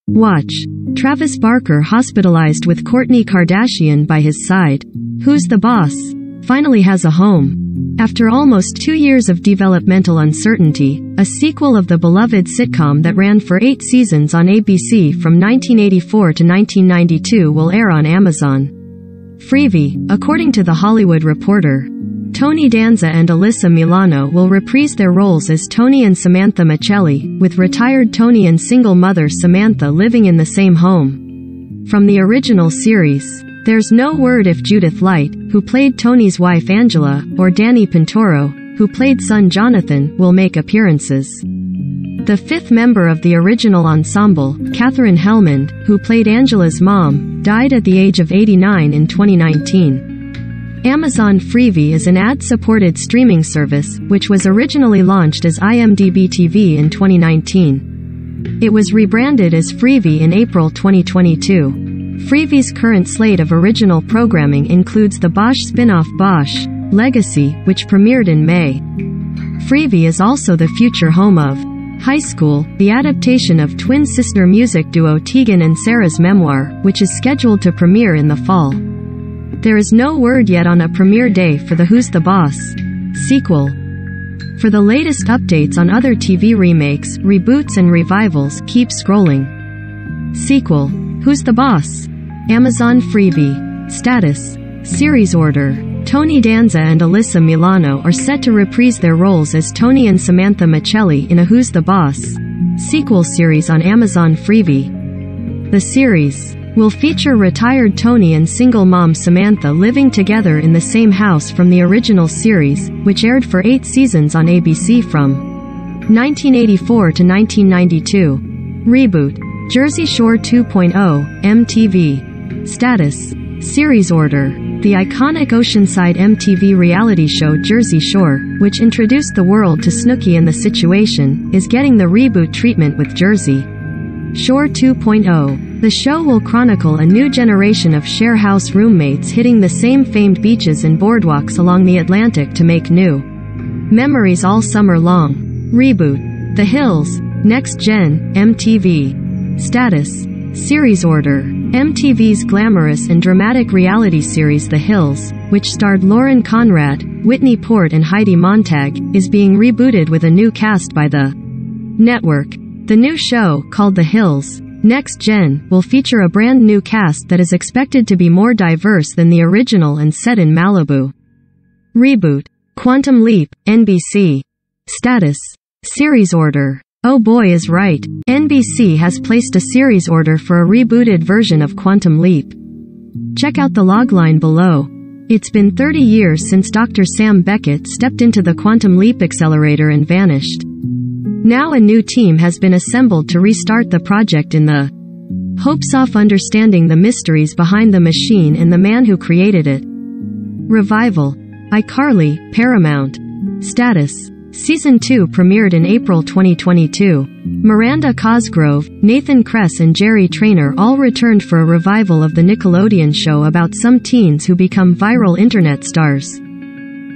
Watch. Travis Barker hospitalized with Kourtney Kardashian by his side. Who's the Boss? Finally has a home. After almost 2 years of developmental uncertainty, a sequel of the beloved sitcom that ran for 8 seasons on ABC from 1984 to 1992 will air on Amazon Freevee, according to The Hollywood Reporter. Tony Danza and Alyssa Milano will reprise their roles as Tony and Samantha Michelli, with retired Tony and single mother Samantha living in the same home. From the original series, there's no word if Judith Light, who played Tony's wife Angela, or Danny Pintoro, who played son Jonathan, will make appearances. The fifth member of the original ensemble, Katherine Hellmond, who played Angela's mom, died at the age of 89 in 2019. Amazon Freevee is an ad-supported streaming service, which was originally launched as IMDb TV in 2019. It was rebranded as Freevee in April 2022. Freevee's current slate of original programming includes the Bosch spin-off Bosch Legacy, which premiered in May. Freevee is also the future home of High School, the adaptation of twin sister music duo Tegan and Sarah's memoir, which is scheduled to premiere in the fall. There is no word yet on a premiere day for the Who's the Boss sequel. For the latest updates on other TV remakes, reboots and revivals, keep scrolling. Sequel: Who's the Boss? Amazon Freevee. Status: Series order. Tony Danza and Alyssa Milano are set to reprise their roles as Tony and Samantha Michelli in a Who's the Boss sequel series on Amazon Freevee. The series will feature retired Tony and single mom Samantha living together in the same house from the original series, which aired for 8 seasons on ABC from 1984 to 1992. Reboot: Jersey Shore 2.0, MTV. Status: Series order. The iconic Oceanside MTV reality show Jersey Shore, which introduced the world to Snooki and The Situation, is getting the reboot treatment with Jersey Shore 2.0. The show will chronicle a new generation of share house roommates hitting the same famed beaches and boardwalks along the Atlantic to make new memories all summer long. Reboot: The Hills, Next Gen, MTV. Status: Series order. MTV's glamorous and dramatic reality series The Hills, which starred Lauren Conrad, Whitney Port and Heidi Montag, is being rebooted with a new cast by the network. The new show, called The Hills, Next Gen, will feature a brand new cast that is expected to be more diverse than the original and set in Malibu. Reboot: Quantum Leap, NBC. Status: Series order. Oh boy is right. NBC has placed a series order for a rebooted version of Quantum Leap. Check out the logline below. It's been 30 years since Dr. Sam Beckett stepped into the Quantum Leap accelerator and vanished. Now a new team has been assembled to restart the project in the hopes of understanding the mysteries behind the machine and the man who created it. Revival: iCarly, Paramount. Status: Season 2 premiered in April 2022. Miranda Cosgrove, Nathan Kress and Jerry Trainor all returned for a revival of the Nickelodeon show about some teens who become viral internet stars.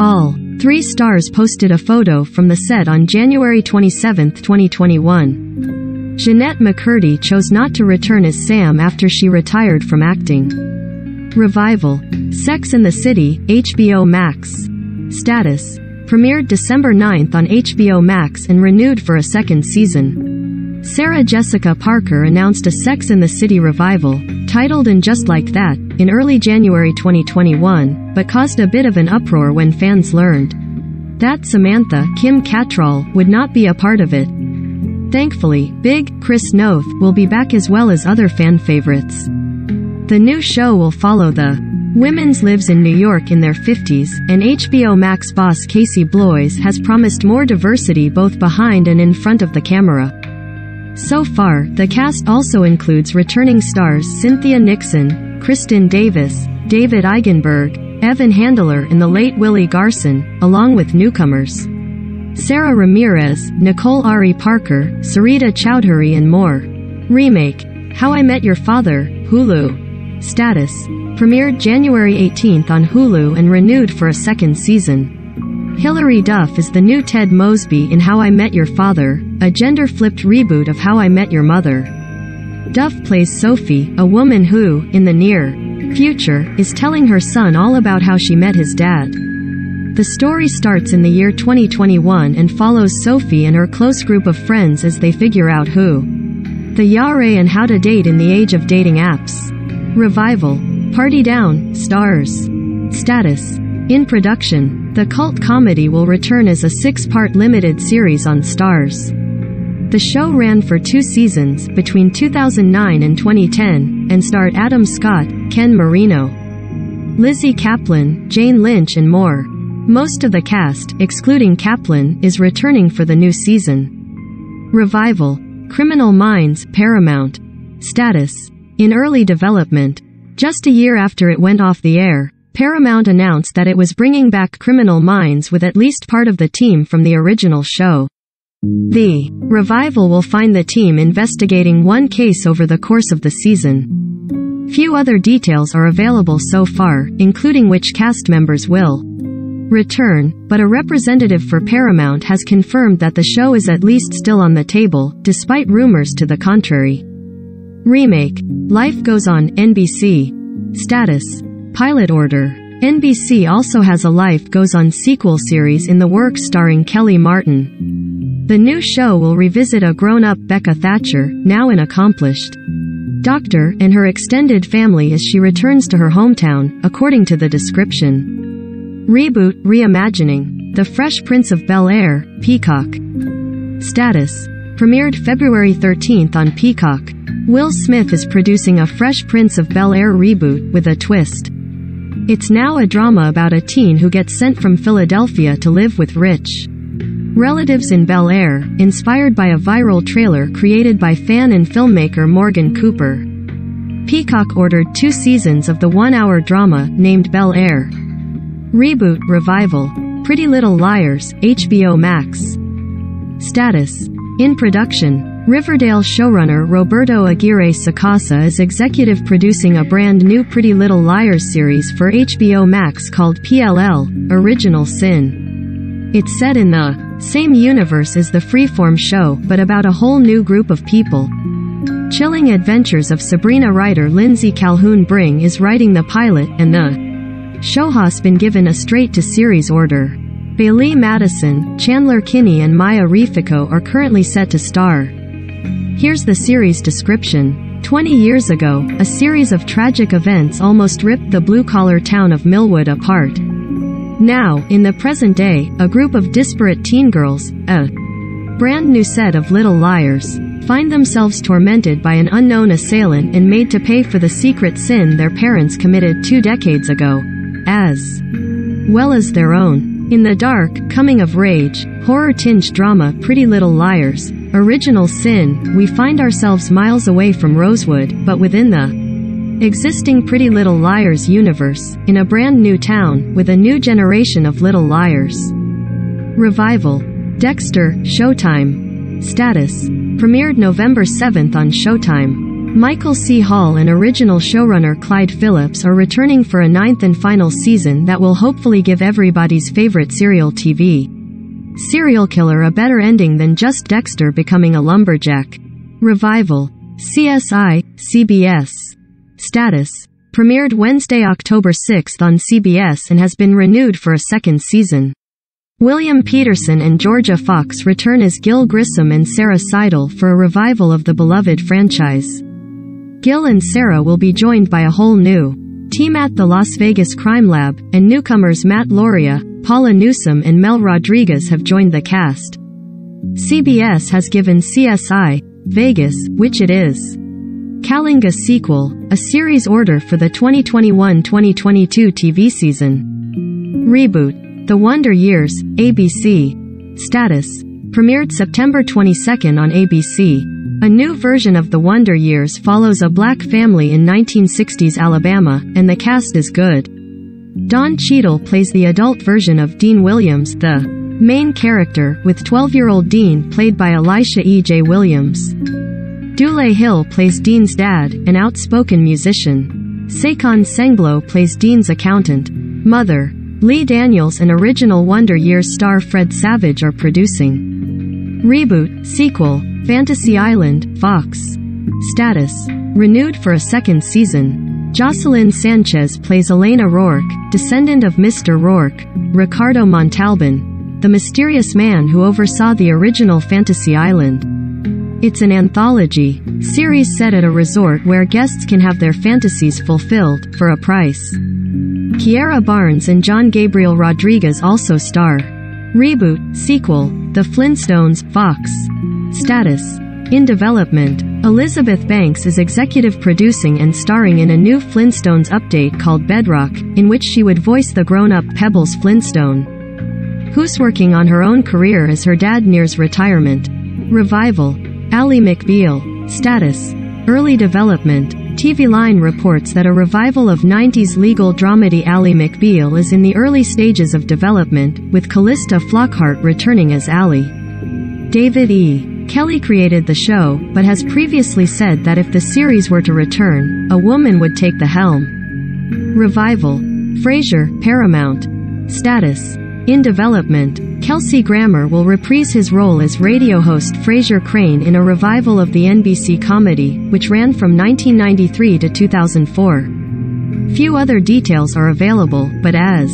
All 3 stars posted a photo from the set on January 27, 2021. Jeanette McCurdy chose not to return as Sam after she retired from acting. Revival: Sex and the City, HBO Max. Status: Premiered December 9 on HBO Max and renewed for a second season. Sarah Jessica Parker announced a Sex and the City revival, titled And Just Like That, in early January 2021, but caused a bit of an uproar when fans learned that Samantha, Kim Cattrall, would not be a part of it. Thankfully, Big Chris Noth will be back as well as other fan favorites. The new show will follow the women's lives in New York in their 50s, and HBO Max boss Casey Bloys has promised more diversity both behind and in front of the camera. So far, the cast also includes returning stars Cynthia Nixon, Kristen Davis, David Eigenberg, Evan Handler and the late Willie Garson, along with newcomers Sarah Ramirez, Nicole Ari Parker, Sarita Chowdhury and more. Remake: How I Met Your Father, Hulu. Status: Premiered January 18 on Hulu and renewed for a second season. Hilary Duff is the new Ted Mosby in How I Met Your Father, a gender-flipped reboot of How I Met Your Mother. Duff plays Sophie, a woman who, in the near future, is telling her son all about how she met his dad. The story starts in the year 2021 and follows Sophie and her close group of friends as they figure out who they are and how to date in the age of dating apps. Revival. Party Down, stars. Status. In production. The cult comedy will return as a 6-part limited series on Stars. The show ran for 2 seasons, between 2009 and 2010, and starred Adam Scott, Ken Marino, Lizzie Kaplan, Jane Lynch and more. Most of the cast, excluding Kaplan, is returning for the new season. Revival. Criminal Minds, Paramount. Status. In early development. Just a year after it went off the air, Paramount announced that it was bringing back Criminal Minds with at least part of the team from the original show. The revival will find the team investigating one case over the course of the season. Few other details are available so far, including which cast members will return, but a representative for Paramount has confirmed that the show is at least still on the table, despite rumors to the contrary. Remake. Life Goes On, NBC. Status. Pilot order. NBC also has a Life Goes On sequel series in the works starring Kelly Martin. The new show will revisit a grown-up Becca Thatcher, now an accomplished doctor, and her extended family as she returns to her hometown, according to the description. Reboot, reimagining. The Fresh Prince of Bel-Air, Peacock. Status. Premiered February 13th on Peacock. Will Smith is producing a Fresh Prince of Bel-Air reboot, with a twist. It's now a drama about a teen who gets sent from Philadelphia to live with rich relatives in Bel-Air, inspired by a viral trailer created by fan and filmmaker Morgan Cooper. Peacock ordered 2 seasons of the 1-hour drama, named Bel-Air. Reboot, revival. Pretty Little Liars, HBO Max. Status. In production. Riverdale showrunner Roberto Aguirre Sacasa is executive producing a brand new Pretty Little Liars series for HBO Max called PLL, Original Sin. It's set in the same universe as the Freeform show, but about a whole new group of people. Chilling Adventures of Sabrina writer Lindsay Calhoun Bring is writing the pilot, and the show has been given a straight-to-series order. Bailey Madison, Chandler Kinney and Maya Rifico are currently set to star. Here's the series description. 20 years ago, a series of tragic events almost ripped the blue-collar town of Millwood apart. Now, in the present day, a group of disparate teen girls, a brand new set of little liars, find themselves tormented by an unknown assailant and made to pay for the secret sin their parents committed 2 decades ago, as well as their own. In the dark, coming-of-age, horror-tinged drama Pretty Little Liars, Original Sin, we find ourselves miles away from Rosewood, but within the existing Pretty Little Liars universe, in a brand new town, with a new generation of little liars. Revival. Dexter, Showtime. Status. Premiered November 7th on Showtime. Michael C. Hall and original showrunner Clyde Phillips are returning for a 9th and final season that will hopefully give everybody's favorite serial TV serial killer a better ending than just Dexter becoming a lumberjack. Revival. CSI, CBS. Status. Premiered Wednesday, October 6th on CBS and has been renewed for a 2nd season. William Peterson and Georgia Fox return as Gil Grissom and Sarah Seidel for a revival of the beloved franchise. Gil and Sarah will be joined by a whole new team at the Las Vegas Crime Lab, and newcomers Matt Lauria, Paula Newsome and Mel Rodriguez have joined the cast. CBS has given CSI Vegas, which it is calling a sequel, a series order for the 2021-2022 TV season. Reboot. The Wonder Years, ABC. Status. Premiered September 22nd on ABC. A new version of The Wonder Years follows a black family in 1960s Alabama, and the cast is good. Don Cheadle plays the adult version of Dean Williams, the main character, with 12-year-old Dean played by Elisha E.J. Williams. Dule Hill plays Dean's dad, an outspoken musician. Saquon Senglo plays Dean's accountant. Mother. Lee Daniels and original Wonder Years star Fred Savage are producing. Reboot, sequel, Fantasy Island, Fox. Status: renewed for a second season. Jocelyn Sanchez plays Elena Rourke, descendant of Mr. Rourke, Ricardo Montalban, the mysterious man who oversaw the original Fantasy Island. It's an anthology series set at a resort where guests can have their fantasies fulfilled, for a price. Kiara Barnes and John Gabriel Rodriguez also star. Reboot, sequel, The Flintstones, Fox. Status: in development. Elizabeth Banks is executive producing and starring in a new Flintstones update called Bedrock, in which she would voice the grown-up Pebbles Flintstone, who's working on her own career as her dad nears retirement. Revival. Ally McBeal. Status: early development. TV Line reports that a revival of 90s legal dramedy Ally McBeal is in the early stages of development, with Callista Flockhart returning as Ally. David E. Kelly created the show, but has previously said that if the series were to return, a woman would take the helm. Revival. Frasier, Paramount. Status: in development. Kelsey Grammer will reprise his role as radio host Frasier Crane in a revival of the NBC comedy, which ran from 1993 to 2004. Few other details are available, but as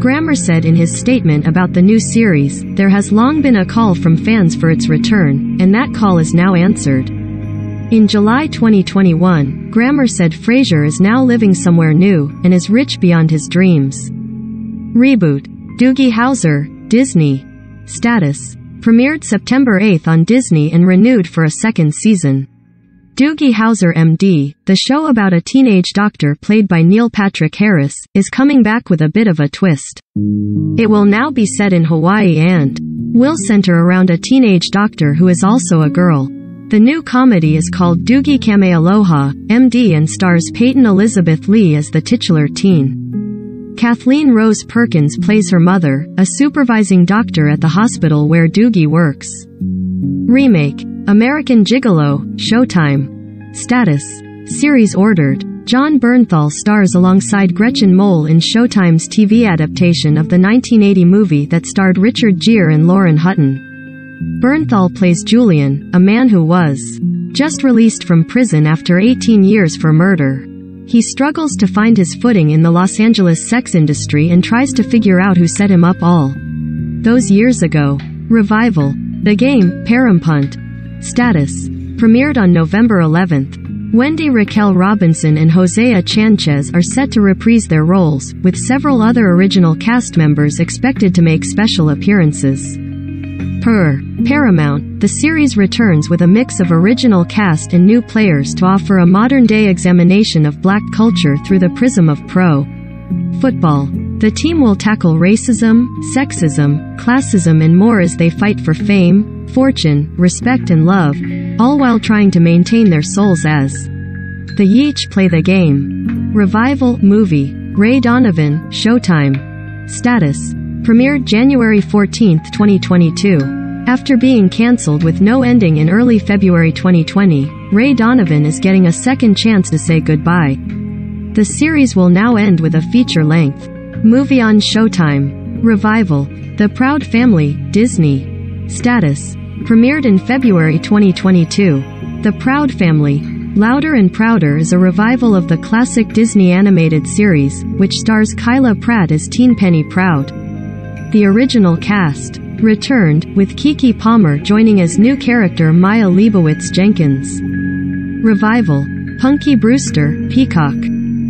Grammer said in his statement about the new series, there has long been a call from fans for its return, and that call is now answered. In July 2021, Grammer said Frasier is now living somewhere new, and is rich beyond his dreams. Reboot. Doogie Howser, Disney. Status: premiered September 8 on Disney and renewed for a second season. Doogie Howser MD, the show about a teenage doctor played by Neil Patrick Harris, is coming back with a bit of a twist. It will now be set in Hawaii and will center around a teenage doctor who is also a girl. The new comedy is called Doogie Kame Aloha, MD, and stars Peyton Elizabeth Lee as the titular teen. Kathleen Rose Perkins plays her mother, a supervising doctor at the hospital where Doogie works. Remake. American Gigolo, Showtime. Status: series ordered. John Bernthal stars alongside Gretchen Mol in Showtime's TV adaptation of the 1980 movie that starred Richard Gere and Lauren Hutton. Bernthal plays Julian, a man who was just released from prison after 18 years for murder. He struggles to find his footing in the Los Angeles sex industry and tries to figure out who set him up all those years ago. Revival. The Game, Parampunt. Status: premiered on November 11th. Wendy Raquel Robinson and Hosea Chanchez are set to reprise their roles, with several other original cast members expected to make special appearances. Per Paramount, the series returns with a mix of original cast and new players to offer a modern-day examination of black culture through the prism of pro football. The team will tackle racism, sexism, classism and more as they fight for fame, fortune, respect and love, all while trying to maintain their souls as the Yeech play the game. Revival movie. Ray Donovan, Showtime. Status: premiered January 14, 2022. After being cancelled with no ending in early February 2020, Ray Donovan is getting a second chance to say goodbye. The series will now end with a feature-length movie on Showtime. Revival. The Proud Family, Disney. Status: premiered in February 2022. The Proud Family. Louder and Prouder is a revival of the classic Disney animated series, which stars Kyla Pratt as Teen Penny Proud. The original cast returned, with Keke Palmer joining as new character Maya Leibowitz Jenkins. Revival. Punky Brewster, Peacock.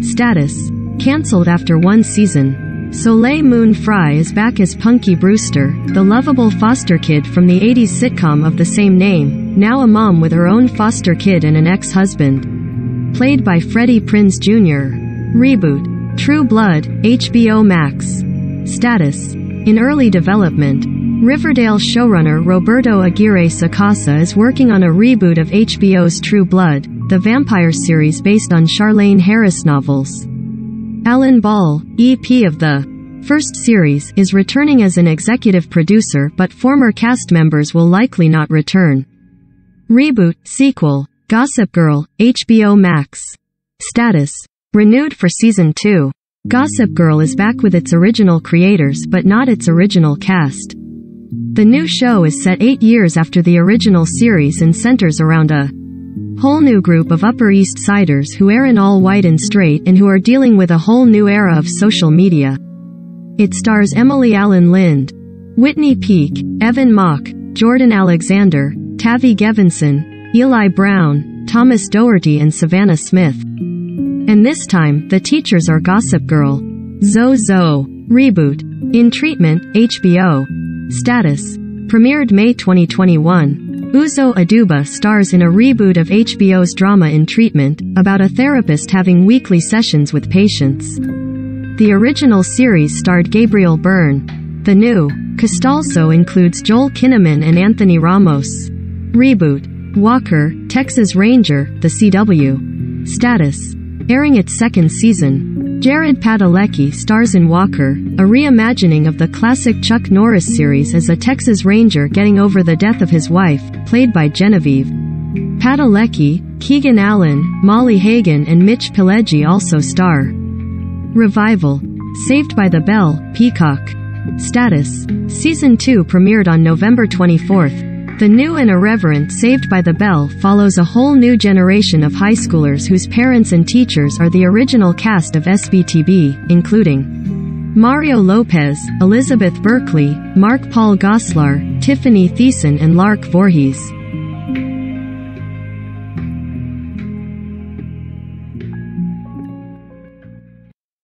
Status: cancelled after one season. Soleil Moon Frye is back as Punky Brewster, the lovable foster kid from the 80s sitcom of the same name, now a mom with her own foster kid and an ex-husband. Played by Freddie Prinze Jr. Reboot. True Blood, HBO Max. Status: in early development. Riverdale showrunner Roberto Aguirre Sacasa is working on a reboot of HBO's True Blood, the vampire series based on Charlaine Harris novels. Alan Ball, EP of the first series, is returning as an executive producer, but former cast members will likely not return. Reboot, sequel. Gossip Girl, HBO Max. Status: renewed for season 2. Gossip Girl is back with its original creators but not its original cast. The new show is set 8 years after the original series and centers around a Whole new group of Upper East Siders who are in all white and straight and who are dealing with a whole new era of social media. It stars Emily Allen Lind, Whitney Peak, Evan Mock, Jordan Alexander, Tavi Gevinson, Eli Brown, Thomas Doherty and Savannah Smith. And this time, the teachers are Gossip Girl. Zoe. Reboot. In treatment, HBO. Status. Premiered May 2021. Uzo Aduba stars in a reboot of HBO's drama In Treatment, about a therapist having weekly sessions with patients. The original series starred Gabriel Byrne. The new cast also includes Joel Kinnaman and Anthony Ramos. Reboot. Walker, Texas Ranger, The CW. Status. Airing its second season. Jared Padalecki stars in Walker, a reimagining of the classic Chuck Norris series as a Texas Ranger getting over the death of his wife, played by Genevieve Padalecki. Keegan Allen, Molly Hagan and Mitch Pileggi also star. Revival. Saved by the Bell, Peacock. Status. Season 2 premiered on November 24th. The new and irreverent Saved by the Bell follows a whole new generation of high schoolers whose parents and teachers are the original cast of SBTB, including Mario Lopez, Elizabeth Berkley, Mark Paul Gosselaar, Tiffany Thiessen and Lark Voorhees.